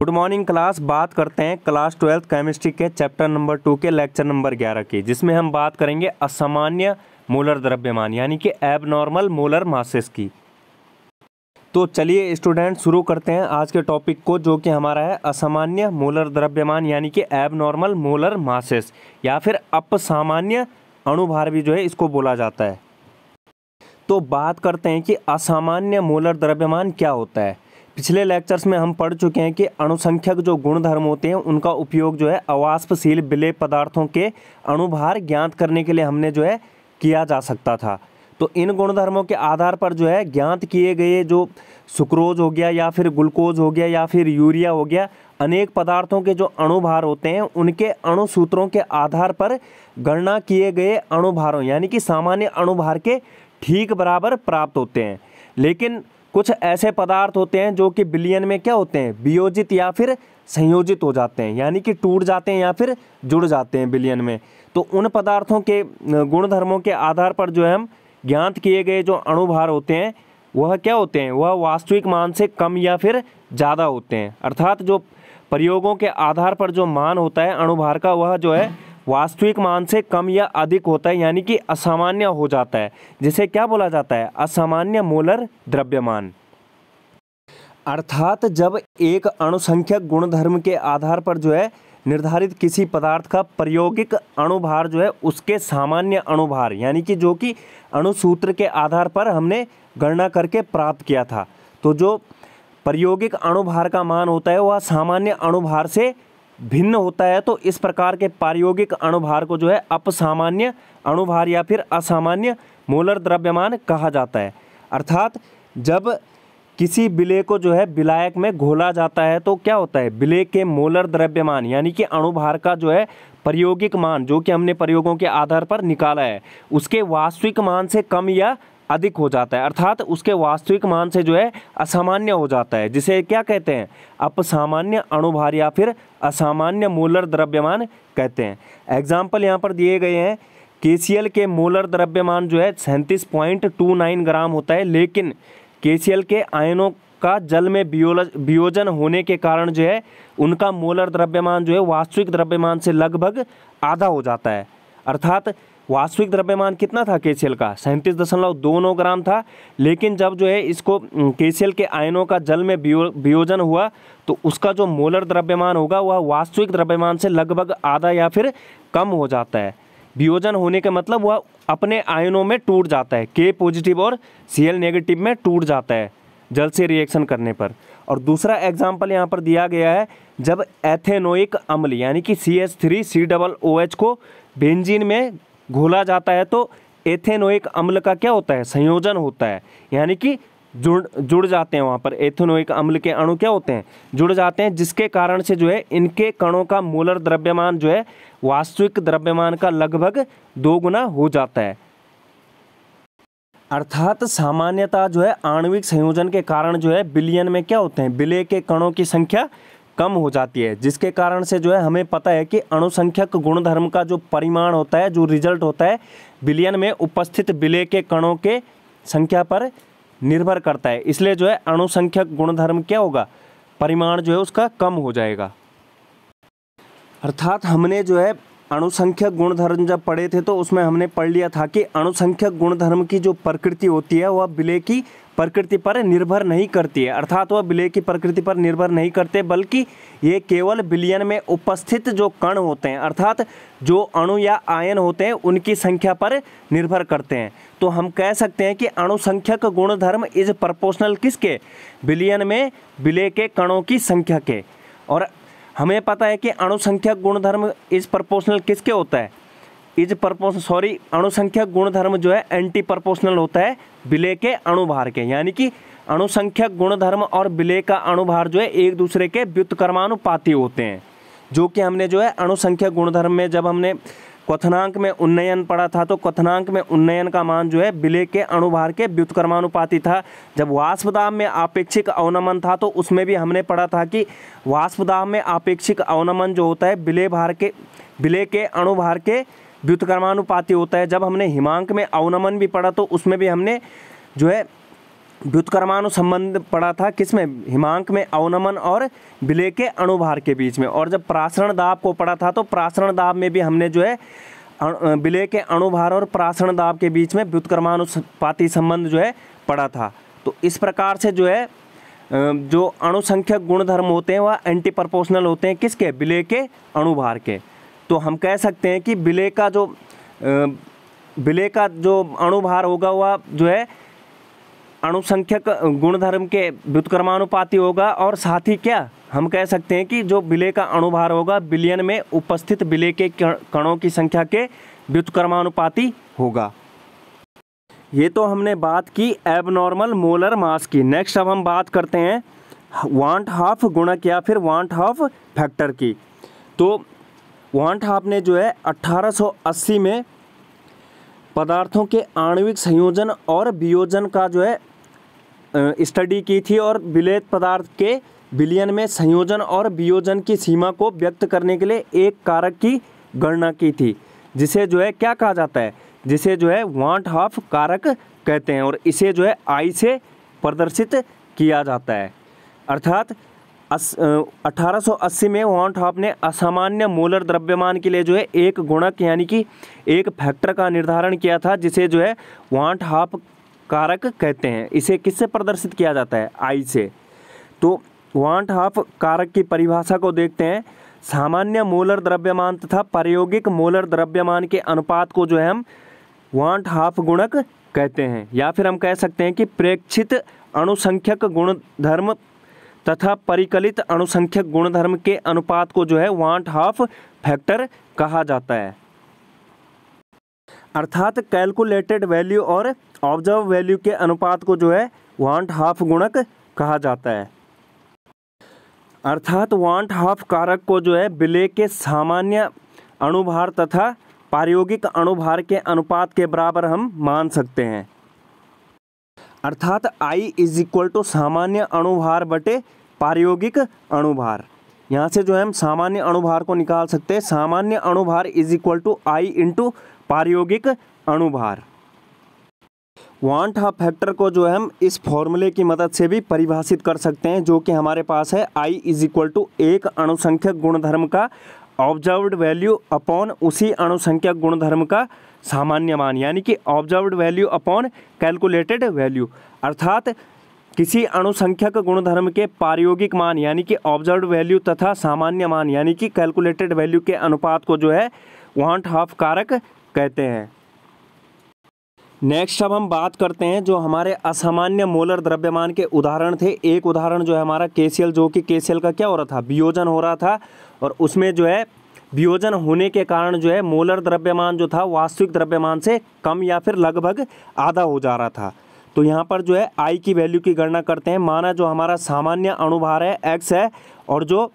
Good morning class. बात करते हैं क्लास 12 केमिस्ट्री के चैप्टर नंबर 2 के लेक्चर नंबर 11 की, जिसमें हम बात करेंगे असामान्य मोलर द्रव्यमान यानी कि एबनॉर्मल मोलर मासेस की। तो चलिए स्टूडेंट शुरू करते हैं आज के टॉपिक को, जो कि हमारा है असामान्य मोलर द्रव्यमान यानी कि एबनॉर्मल मोलर मासेस या फिर अपसामान्य अणुभार भी जो है इसको बोला जाता है। तो बात करते हैं कि असामान्य मोलर द्रव्यमान क्या होता है। पिछले लेक्चर्स में हम पढ़ चुके हैं कि अणुसंख्यक जो गुणधर्म होते हैं उनका उपयोग जो है अवाष्पशील विलेय पदार्थों के अणुभार ज्ञात करने के लिए हमने जो है किया जा सकता था। तो इन गुणधर्मों के आधार पर जो है ज्ञात किए गए जो सुक्रोज हो गया या फिर ग्लूकोज हो गया या फिर यूरिया हो गया, अनेक पदार्थों के जो अणुभार होते हैं उनके अणुसूत्रों के आधार पर गणना किए गए अणुभारों यानी कि सामान्य अणुभार के ठीक बराबर प्राप्त होते हैं। लेकिन कुछ ऐसे पदार्थ होते हैं जो कि विलयन में क्या होते हैं, वियोजित या फिर संयोजित हो जाते हैं, यानी कि टूट जाते हैं या फिर जुड़ जाते हैं विलयन में। तो उन पदार्थों के गुणधर्मों के आधार पर जो है हम ज्ञात किए गए जो अणुभार होते हैं वह क्या होते हैं, वह वास्तविक मान से कम या फिर ज़्यादा होते हैं। अर्थात जो प्रयोगों के आधार पर जो मान होता है अणुभार का वह जो है वास्तविक मान से कम या अधिक होता है, यानी कि असामान्य हो जाता है, जिसे क्या बोला जाता है, असामान्य मोलर द्रव्यमान। अर्थात जब एक अणुसंख्यक गुणधर्म के आधार पर जो है निर्धारित किसी पदार्थ का प्रायोगिक अणुभार जो है उसके सामान्य अणुभार यानी कि जो कि अणुसूत्र के आधार पर हमने गणना करके प्राप्त किया था, तो जो प्रायोगिक अणुभार का मान होता है वह सामान्य अणुभार से भिन्न होता है। तो इस प्रकार के प्रायोगिक अणुभार को जो है अपसामान्य अणुभार या फिर असामान्य मोलर द्रव्यमान कहा जाता है। अर्थात जब किसी विलेय को जो है विलायक में घोला जाता है तो क्या होता है, विलेय के मोलर द्रव्यमान यानी कि अणुभार का जो है प्रायोगिक मान जो कि हमने प्रयोगों के आधार पर निकाला है उसके वास्तविक मान से कम या अधिक हो जाता है। अर्थात उसके वास्तविक मान से जो है असामान्य हो जाता है, जिसे क्या कहते हैं, अपसामान्य अणुभार या फिर असामान्य मोलर द्रव्यमान कहते हैं। एग्जाम्पल यहाँ पर दिए गए हैं। KCl के मोलर द्रव्यमान जो है 37.29 ग्राम होता है, लेकिन KCl के आयनों का जल में वियोजन होने के कारण जो है उनका मोलर द्रव्यमान जो है वास्तविक द्रव्यमान से लगभग आधा हो जाता है। अर्थात वास्तविक द्रव्यमान कितना था KCl का, 37.29 ग्राम था, लेकिन जब जो है इसको KCl के आयनों का जल में वियोजन हुआ तो उसका जो मोलर द्रव्यमान होगा वह वास्तविक द्रव्यमान से लगभग आधा या फिर कम हो जाता है। वियोजन होने का मतलब वह अपने आयनों में टूट जाता है, K पॉजिटिव और Cl नेगेटिव में टूट जाता है जल से रिएक्शन करने पर। और दूसरा एग्जाम्पल यहाँ पर दिया गया है, जब एथेनोइक अम्ल यानी कि CH3COOH को बेंजीन में घोला जाता है तो एथेनोइक अम्ल का क्या होता है, संयोजन होता है, यानी कि जुड़ जाते हैं। वहाँ पर एथेनोइक अम्ल के अणु क्या होते हैं, जुड़ जाते हैं, जिसके कारण से जो है इनके कणों का मोलर द्रव्यमान जो है वास्तविक द्रव्यमान का लगभग 2 गुना हो जाता है। अर्थात सामान्यतः जो है आणविक संयोजन के कारण जो है विलयन में क्या होते हैं, विलेय के कणों की संख्या कम हो जाती है, जिसके कारण से जो है हमें पता है कि अणुसंख्यक गुणधर्म का जो परिमाण होता है, जो रिजल्ट होता है, विलयन में उपस्थित विलेय के कणों के संख्या पर निर्भर करता है। इसलिए जो है अणुसंख्यक गुणधर्म क्या होगा, परिमाण जो है उसका कम हो जाएगा। अर्थात हमने जो है अणुसंख्यक गुणधर्म जब पढ़े थे तो उसमें हमने पढ़ लिया था कि अणुसंख्यक गुणधर्म की जो प्रकृति होती है वह विलेय की प्रकृति पर निर्भर नहीं करती है। अर्थात वह विलेय की प्रकृति पर निर्भर नहीं करते, बल्कि ये केवल विलयन में उपस्थित जो कण होते हैं अर्थात जो अणु या आयन होते हैं उनकी संख्या पर निर्भर करते हैं। तो हम कह सकते हैं कि अणुसंख्यक गुणधर्म इज प्रोपोर्शनल किसके, विलयन में विलेय के कणों की संख्या के। और हमें पता है कि अणुसंख्यक गुणधर्म इज प्रोपोर्शनल किसके होता है, अणुसंख्यक गुणधर्म जो है एंटी प्रोपोर्शनल होता है विलेय के अणुभार के, यानी कि अणुसंख्यक गुणधर्म और विलेय का अणुभार जो है एक दूसरे के व्युत्क्रमानुपाती होते हैं, जो कि हमने जो है अणुसंख्यक गुणधर्म में जब हमने क्वथनांक में उन्नयन पढ़ा था तो क्वथनांक में उन्नयन का मान जो है विलेय के अणुभार के व्युत्क्रमानुपाती था। जब वाष्प दाब में आपेक्षिक अवनमन था तो उसमें भी हमने पढ़ा था कि वाष्प दाब में आपेक्षिक अवनमन जो होता है विलेय के अणुभार के व्युत्क्रमानुपाती होता है। जब हमने हिमांक में अवनमन भी पढ़ा तो उसमें भी हमने जो है व्युत्क्रमाणु संबंध पड़ा था किसमें, हिमांक में अवनमन और विलेय के अणुभार के बीच में। और जब प्रासरण दाब को पढ़ा था तो प्रासरण दाब में भी हमने जो है विलेय के अणुभार और प्रासरण दाब के बीच में व्युत्क्रमानुपाती संबंध जो है पढ़ा था। तो इस प्रकार से जो है जो अणुसंख्यक गुणधर्म होते हैं वह एंटी प्रोपोर्शनल होते हैं किसके, विलेय के अणुभार के। तो हम कह सकते हैं कि विलेय का जो अणुभार होगा वह जो है अणुसंख्यक गुणधर्म के व्युत्क्रमानुपाती होगा, और साथ ही क्या हम कह सकते हैं कि जो विलेय का अणुभार होगा विलयन में उपस्थित विलेय के कणों की संख्या के व्युत्क्रमानुपाती होगा। ये तो हमने बात की एबनॉर्मल मोलर मास की। नेक्स्ट अब हम बात करते हैं वांट हाफ गुणक या फिर वांट हाफ फैक्टर की। तो वांट हाफ ने जो है 1880 में पदार्थों के आणविक संयोजन और वियोजन का जो है स्टडी की थी, और विलेय पदार्थ के विलयन में संयोजन और वियोजन की सीमा को व्यक्त करने के लिए एक कारक की गणना की थी, जिसे जो है क्या कहा जाता है, जिसे जो है वांट हाफ कारक कहते हैं, और इसे जो है आई से प्रदर्शित किया जाता है। अर्थात 1880 में वांट हाफ ने असामान्य मोलर द्रव्यमान के लिए जो है एक गुणक यानी कि एक फैक्टर का निर्धारण किया था, जिसे जो है वांट हाफ कारक कहते हैं। इसे किससे प्रदर्शित किया जाता है, आई से। तो वांट हाफ कारक की परिभाषा को देखते हैं। सामान्य मोलर द्रव्यमान तथा प्रायोगिक मोलर द्रव्यमान के अनुपात को जो है हम वांट हाफ गुणक कहते हैं, या फिर हम कह सकते हैं कि प्रेक्षित अणुसंख्यक गुणधर्म तथा परिकलित अणुसंख्यक गुणधर्म के अनुपात को जो है वांट हाफ फैक्टर कहा जाता है। अर्थात कैलकुलेटेड वैल्यू और ऑब्जर्व वैल्यू के अनुपात को जो है वांट हाफ गुणक कहा जाता है। अर्थात वांट हाफ कारक को जो है विलेय के सामान्य अणुभार तथा प्रायोगिक अणुभार के अनुपात के बराबर हम मान सकते हैं। अर्थात I इज इक्वल टू सामान्य अणुभार बटे प्रायोगिक अणुभार। यहाँ से जो है हम सामान्य अणुभार को निकाल सकते हैं। सामान्य अणुभार is equal to I into प्रायोगिक अणुभार। वांट हाफ फैक्टर को जो है हम इस फॉर्मूले की मदद से भी परिभाषित कर सकते हैं, जो कि हमारे पास है I इज इक्वल टू एक अणुसंख्यक गुणधर्म का ऑब्जर्व्ड वैल्यू अपॉन उसी अणुसंख्यक गुणधर्म का सामान्य मान, यानी कि observed value upon calculated value. अर्थात किसी अणुसंख्यक गुणधर्म के प्रायोगिक मान यानी कि ऑब्जर्व्ड वैल्यू तथा सामान्य मान यानी कि कैलकुलेटेड वैल्यू के अनुपात को जो है वांट हाफ कारक कहते हैं। नेक्स्ट अब हम बात करते हैं जो हमारे असामान्य मोलर द्रव्यमान के उदाहरण थे। एक उदाहरण जो है हमारा केसीएल, जो कि केसीएल का क्या हो रहा था, वियोजन हो रहा था, और उसमें जो है वियोजन होने के कारण जो है मोलर द्रव्यमान जो था वास्तविक द्रव्यमान से कम या फिर लगभग आधा हो जा रहा था। तो यहाँ पर जो है आई की वैल्यू की गणना करते हैं। माना जो हमारा सामान्य अणुभार है एक्स है, और जो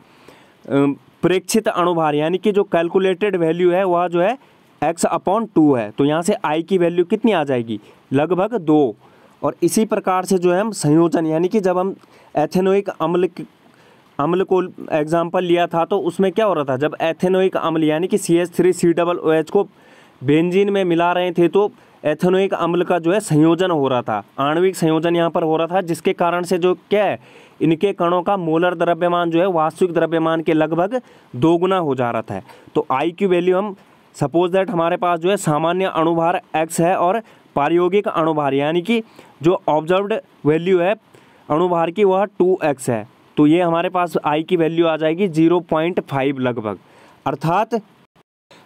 प्रेक्षित अणुभार यानी कि जो कैलकुलेटेड वैल्यू है वह जो है x अपॉन 2 है। तो यहाँ से I की वैल्यू कितनी आ जाएगी, लगभग 2। और इसी प्रकार से जो है हम संयोजन यानी कि जब हम एथेनोइक अम्ल को एग्जाम्पल लिया था तो उसमें क्या हो रहा था, जब एथेनोइक अम्ल यानी कि CH3COOH को बेंजीन में मिला रहे थे तो एथेनोइक अम्ल का जो है संयोजन हो रहा था, आणविक संयोजन यहाँ पर हो रहा था, जिसके कारण से जो क्या है इनके कणों का मोलर द्रव्यमान जो है वास्तविक द्रव्यमान के लगभग 2 गुना हो जा रहा था। तो I की वैल्यू हम सपोज दैट हमारे पास जो है सामान्य अणुभार x है और प्रायोगिक अणुभार यानी कि जो ऑब्जर्व्ड वैल्यू है अणुभार की वह 2x है। तो ये हमारे पास I की वैल्यू आ जाएगी 0.5 लगभग। अर्थात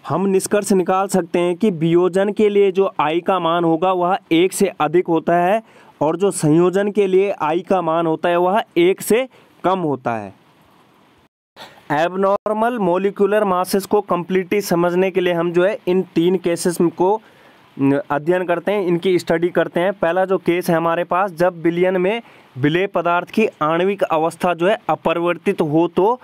हम निष्कर्ष निकाल सकते हैं कि वियोजन के लिए जो I का मान होगा वह 1 से अधिक होता है, और जो संयोजन के लिए I का मान होता है वह 1 से कम होता है। एबनॉर्मल मोलिकुलर मासेस को कम्प्लीटली समझने के लिए हम जो है इन 3 केसेस को अध्ययन करते हैं, इनकी स्टडी करते हैं। पहला जो केस है हमारे पास, जब विलयन में विलेय पदार्थ की आणविक अवस्था जो है अपरिवर्तित हो तो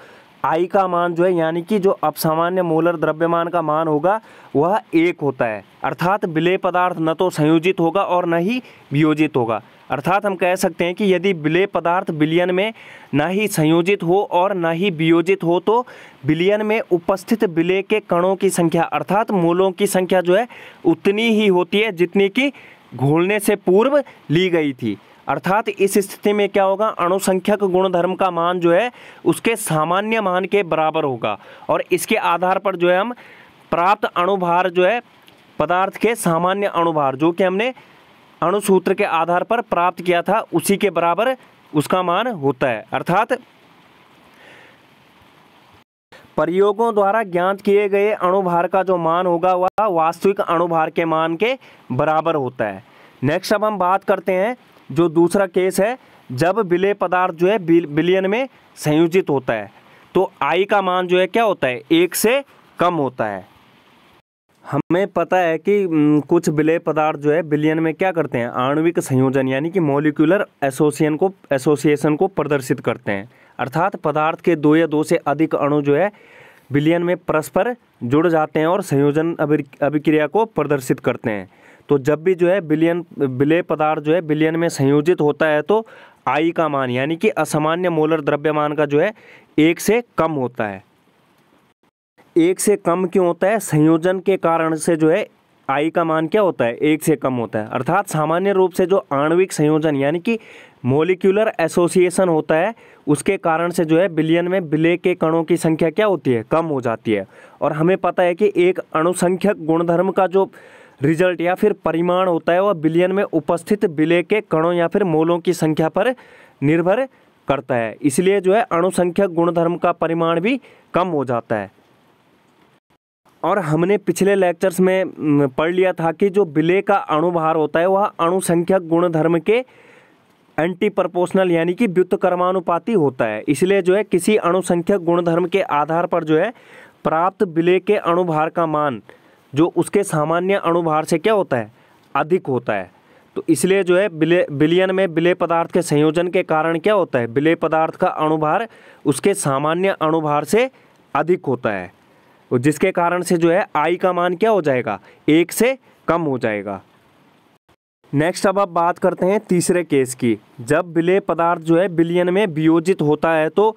I का मान जो है यानी कि जो अपसामान्य मोलर द्रव्यमान का मान होगा वह 1 होता है। अर्थात विलेय पदार्थ न तो संयोजित होगा और न ही वियोजित होगा। अर्थात हम कह सकते हैं कि यदि विलेय पदार्थ विलयन में न ही संयोजित हो और न ही वियोजित हो तो विलयन में उपस्थित विलेय के कणों की संख्या अर्थात मोलों की संख्या जो है उतनी ही होती है जितनी कि घोलने से पूर्व ली गई थी। अर्थात इस स्थिति में क्या होगा, अणुसंख्यक गुणधर्म का मान जो है उसके सामान्य मान के बराबर होगा और इसके आधार पर जो है हम प्राप्त अणुभार जो है पदार्थ के सामान्य अणुभार जो कि हमने अणुसूत्र के आधार पर प्राप्त किया था उसी के बराबर उसका मान होता है। अर्थात प्रयोगों द्वारा ज्ञात किए गए अणुभार का जो मान होगा वह वास्तविक अणुभार के मान के बराबर होता है। नेक्स्ट अब हम बात करते हैं जो दूसरा केस है, जब विलेय पदार्थ जो है विलयन में संयोजित होता है तो I का मान जो है क्या होता है, 1 से कम होता है। हमें पता है कि कुछ विलेय पदार्थ जो है विलयन में क्या करते हैं, आणविक संयोजन यानी कि मॉलिक्यूलर एसोसिएशन को प्रदर्शित करते हैं। अर्थात पदार्थ के 2 या 2 से अधिक अणु जो है विलयन में परस्पर जुड़ जाते हैं और संयोजन अभिक्रिया को प्रदर्शित करते हैं। तो जब भी जो है विलेय पदार्थ जो है विलयन में संयोजित होता है तो I का मान यानी कि असामान्य मोलर द्रव्यमान का जो है 1 से कम होता है। 1 से कम क्यों होता है, संयोजन के कारण से जो है I का मान क्या होता है, 1 से कम होता है। अर्थात सामान्य रूप से जो आणविक संयोजन यानी कि मॉलिक्यूलर एसोसिएशन होता है उसके कारण से जो है विलयन में विलेय के कणों की संख्या क्या होती है, कम हो जाती है। और हमें पता है कि एक अणुसंख्यक गुणधर्म का जो रिजल्ट या फिर परिमाण होता है वह विलयन में उपस्थित विलेय के कणों या फिर मोलों की संख्या पर निर्भर करता है। इसलिए जो है अणुसंख्यक गुणधर्म का परिमाण भी कम हो जाता है। और हमने पिछले लेक्चर्स में पढ़ लिया था कि जो विलेय का अणुभार होता है वह अणुसंख्यक गुणधर्म के एंटी प्रोपोर्शनल यानी कि व्युत्क्रमानुपाती होता है। इसलिए जो है किसी अणुसंख्यक गुणधर्म के आधार पर जो है प्राप्त विलेय के अणुभार का मान जो उसके सामान्य अणुभार से क्या होता है, अधिक होता है। तो इसलिए जो है विलयन में विलेय पदार्थ के संयोजन के कारण क्या होता है, विलेय पदार्थ का अणुभार उसके सामान्य अणुभार से अधिक होता है, जिसके कारण से जो है I का मान क्या हो जाएगा, 1 से कम हो जाएगा। नेक्स्ट अब आप बात करते हैं तीसरे केस की, जब विलेय पदार्थ जो है विलयन में वियोजित होता है तो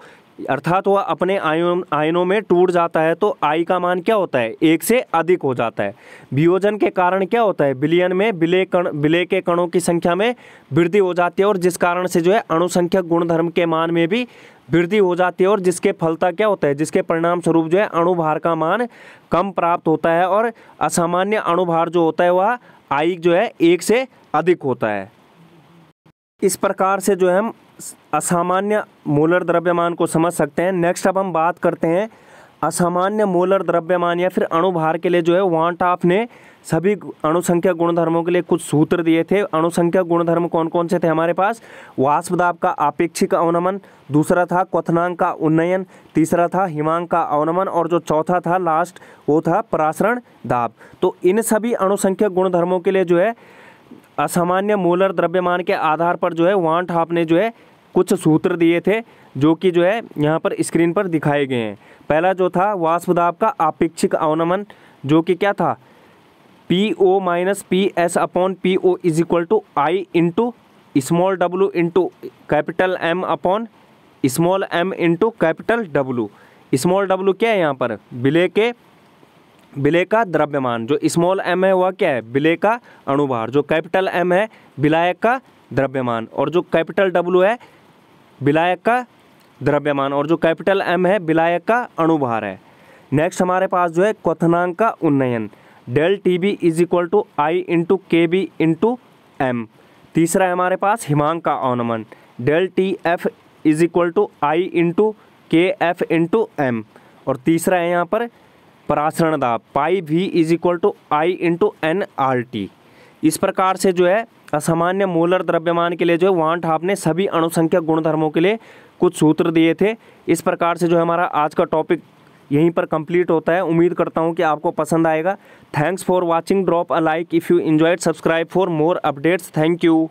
अर्थात वह अपने आयनों में टूट जाता है तो I का मान क्या होता है, 1 से अधिक हो जाता है। वियोजन के कारण क्या होता है, विलयन में विलेय के कणों की संख्या में वृद्धि हो जाती है और जिस कारण से जो है अणुसंख्यक गुणधर्म के मान में भी वृद्धि हो जाती है और जिसके फलता क्या होता है, जिसके परिणाम स्वरूप जो है अणुभार का मान कम प्राप्त होता है और असामान्य अणुभार जो होता है वह I जो है 1 से अधिक होता है। इस प्रकार से जो है हम असामान्य मोलर द्रव्यमान को समझ सकते हैं। नेक्स्ट अब हम बात करते हैं असामान्य मोलर द्रव्यमान या फिर अणुभार के लिए जो है वान टॉप ने सभी अणुसंख्यक गुणधर्मों के लिए कुछ सूत्र दिए थे। अणुसंख्यक गुणधर्म कौन कौन से थे हमारे पास, वाष्प दाब का आपेक्षिक अवनमन, दूसरा था क्वथनांक का उन्नयन, तीसरा था हिमांक का अवनमन और जो चौथा था लास्ट वो था परासरण दाब। तो इन सभी अणुसंख्यक गुणधर्मों के लिए जो है असामान्य मोलर द्रव्यमान के आधार पर जो है वान टॉप ने जो है कुछ सूत्र दिए थे जो कि जो है यहाँ पर स्क्रीन पर दिखाए गए हैं। पहला जो था वाष्प दाब का आपेक्षिक अवनमन जो कि क्या था, PO minus PS upon PO is equal to I into small w into capital M upon small m into capital W। Small w क्या है यहाँ पर, विलेय का द्रव्यमान, जो स्मॉल m है वह क्या है, विलेय का अणुभार, जो कैपिटल M है विलायक का द्रव्यमान और जो कैपिटल W है विलायक का द्रव्यमान और जो कैपिटल M है विलायक का अणुभार है। नेक्स्ट हमारे पास जो है क्वथनांक का उन्नयन, del TB is equal to I into KB into M। तीसरा है हमारे पास हिमांक का अवनमन, del TF is equal to I into KF into M। और तीसरा है यहाँ पर परासरण दाब, pi V is equal to I into nRT। इस प्रकार से जो है असामान्य मोलर द्रव्यमान के लिए जो है वान टॉप ने सभी अणुसंख्यक गुणधर्मों के लिए कुछ सूत्र दिए थे। इस प्रकार से जो है हमारा आज का टॉपिक यहीं पर कंप्लीट होता है। उम्मीद करता हूं कि आपको पसंद आएगा। Thanks for watching, drop a like if you enjoyed, subscribe for more updates. Thank you.